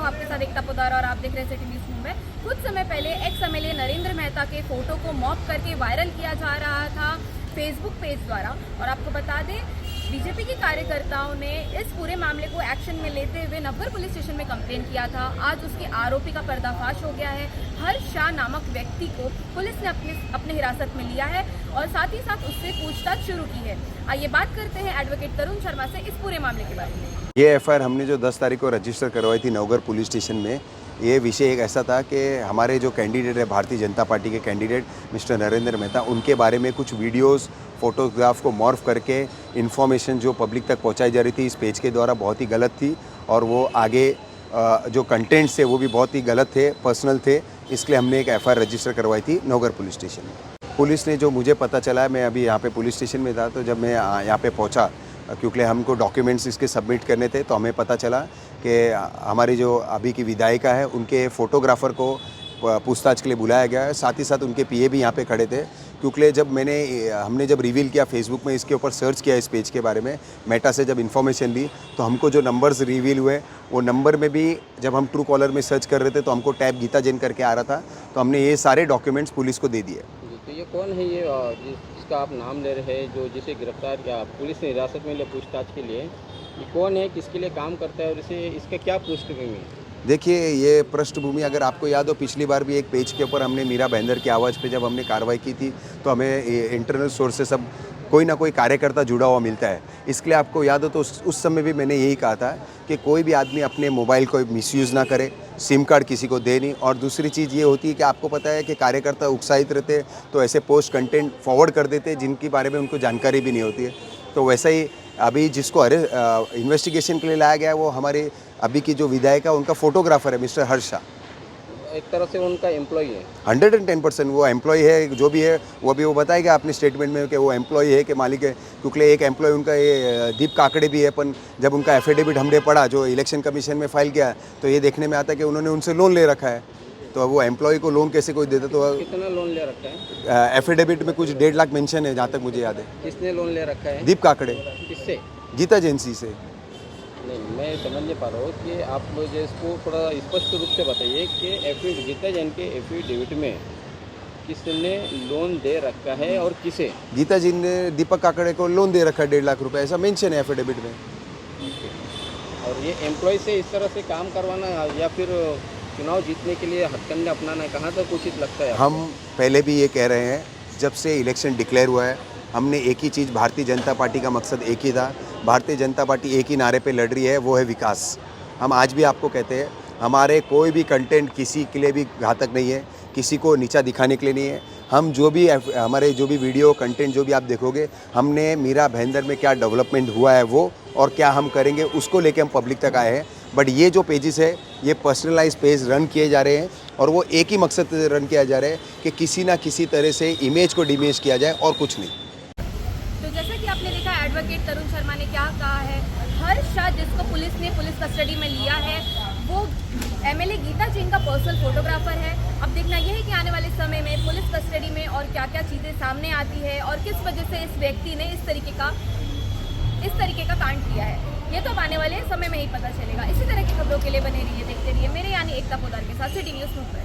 हूं आपके साथ एकता पोदार और आप देख रहे हैं सिटी न्यूज़ मुंबई। कुछ समय पहले एक्स एमएलए नरेंद्र मेहता के फोटो को मॉप करके वायरल किया जा रहा था फेसबुक पेज द्वारा। और आपको बता दें, बीजेपी के कार्यकर्ताओं ने इस पूरे मामले को एक्शन में लेते हुए नवघर पुलिस स्टेशन में कंप्लेन किया था। आज उसके आरोपी का पर्दाफाश हो गया है। हर्ष शाह नामक व्यक्ति को पुलिस ने अपने हिरासत में लिया है और साथ ही साथ उससे पूछताछ शुरू की है। आइए बात करते हैं एडवोकेट तरुण शर्मा से इस पूरे मामले के बारे में। ये एफआईआर हमने जो 10 तारीख को रजिस्टर करवाई थी नवघर पुलिस स्टेशन में, ये विषय एक ऐसा था कि हमारे जो कैंडिडेट है भारतीय जनता पार्टी के कैंडिडेट मिस्टर नरेंद्र मेहता, उनके बारे में कुछ वीडियोस फोटोग्राफ को मॉर्फ करके इन्फॉर्मेशन जो पब्लिक तक पहुंचाई जा रही थी इस पेज के द्वारा बहुत ही गलत थी। और वो आगे जो कंटेंट्स थे वो भी बहुत ही गलत थे, पर्सनल थे। इसलिए हमने एक एफआईआर रजिस्टर करवाई थी नवघर पुलिस स्टेशन में। पुलिस ने जो मुझे पता चला, मैं अभी यहाँ पे पुलिस स्टेशन में था, तो जब मैं यहाँ पे पहुँचा क्योंकि हमको डॉक्यूमेंट्स इसके सबमिट करने थे, तो हमें पता चला कि हमारी जो अभी की विधायिका है उनके फ़ोटोग्राफ़र को पूछताछ के लिए बुलाया गया है। साथ ही साथ उनके पीए भी यहाँ पे खड़े थे, क्योंकि जब हमने जब रिवील किया फेसबुक में, इसके ऊपर सर्च किया इस पेज के बारे में, मेटा से जब इन्फॉर्मेशन ली, तो हमको जो नंबर्स रिवील हुए वो नंबर में भी जब हम ट्रू कॉलर में सर्च कर रहे थे तो हमको टैब गीता जैन करके आ रहा था। तो हमने ये सारे डॉक्यूमेंट्स पुलिस को दे दिए। तो ये कौन है ये जिसका आप नाम ले रहे हैं, जो जिसे गिरफ्तार किया पुलिस ने हिरासत में लिया पूछताछ के लिए? ये कौन है, किसके लिए काम करता है और इसे इसका क्या पृष्ठभूमि है? देखिए, ये पृष्ठभूमि अगर आपको याद हो, पिछली बार भी एक पेज के ऊपर हमने मीरा भाईंदर की आवाज़ पे जब हमने कार्रवाई की थी तो हमें इंटरनल सोर्स से सब कोई ना कोई कार्यकर्ता जुड़ा हुआ मिलता है। इसके लिए आपको याद हो तो उस समय भी मैंने यही कहा था कि कोई भी आदमी अपने मोबाइल को मिसयूज़ ना करे, सिम कार्ड किसी को दे नहीं। और दूसरी चीज़ ये होती है कि आपको पता है कि कार्यकर्ता उत्साहित रहते तो ऐसे पोस्ट कंटेंट फॉरवर्ड कर देते जिनके बारे में उनको जानकारी भी नहीं होती है। तो वैसा ही अभी जिसको इन्वेस्टिगेशन के लिए लाया गया है वो हमारे अभी की जो विधायक है उनका फोटोग्राफर है मिस्टर हर्ष शाह। एक तरह से उनका एम्प्लॉय है। 110% वो एम्प्लॉय है। जो भी है वो भी वो बताएगा अपने स्टेटमेंट में कि वो एम्प्लॉय है कि मालिक है, क्योंकि एक एम्प्लॉय उनका ये दीप काकड़े भी है। पर जब उनका एफिडेविट हमने पढ़ा जो इलेक्शन कमीशन में फाइल किया, तो ये देखने में आता है कि उन्होंने उनसे लोन ले रखा है। तो वो एम्प्लॉय को लोन कैसे कोई देता? तो कितना लोन ले रखा है? एफिडेविट में कुछ 1.5 लाख मेंशन है जहाँ तक मुझे याद है। किसने लोन ले रखा है? दीप काकड़े। किससे? गीता एजेंसी से। नहीं, मैं समझ नहीं पा रहा हूँ कि आप मुझे इसको थोड़ा स्पष्ट रूप से बताइए कि गीता जैन के एफिडेविट में किसने लोन दे रखा है और किसे? गीता जी ने दीपक काकड़े को लोन दे रखा है 1.5 लाख रुपए, ऐसा मेंशन है एफिडेविट में। और ये एम्प्लॉय से इस तरह से काम करवाना या फिर चुनाव जीतने के लिए हथकंडे अपनाना कहाँ तक उचित लगता है? हम पहले भी ये कह रहे हैं, जब से इलेक्शन डिक्लेयर हुआ है हमने एक ही चीज़, भारतीय जनता पार्टी का मकसद एक ही था। भारतीय जनता पार्टी एक ही नारे पे लड़ रही है, वो है विकास। हम आज भी आपको कहते हैं, हमारे कोई भी कंटेंट किसी के लिए भी घातक नहीं है, किसी को नीचा दिखाने के लिए नहीं है। हम जो भी हमारे जो भी वीडियो कंटेंट जो भी आप देखोगे, हमने मीरा भाईंदर में क्या डेवलपमेंट हुआ है वो और क्या हम करेंगे उसको लेके हम पब्लिक तक आए हैं। बट ये जो पेजेस है ये पर्सनलाइज पेज रन किए जा रहे हैं और वो एक ही मकसद से रन किया जा रहा है कि किसी ना किसी तरह से इमेज को डिमेज किया जाए और कुछ नहीं। तो जैसा कि आपने देखा एडवोकेट तरुण शर्मा ने क्या कहा है। हर्ष शाह जिसको पुलिस ने पुलिस कस्टडी में लिया है वो एमएलए गीता जैन का पर्सनल फोटोग्राफर है। अब देखना यह है कि आने वाले समय में पुलिस कस्टडी में और क्या क्या चीज़ें सामने आती है और किस वजह से इस व्यक्ति ने इस तरीके का कांड किया है, ये तो अब आने वाले समय में ही पता चलेगा। इसी तरह की खबरों के लिए बने रहिए, देखते रहिए मेरे यानी एकता पोदार के साथ सिटी न्यूज़ मुंबई।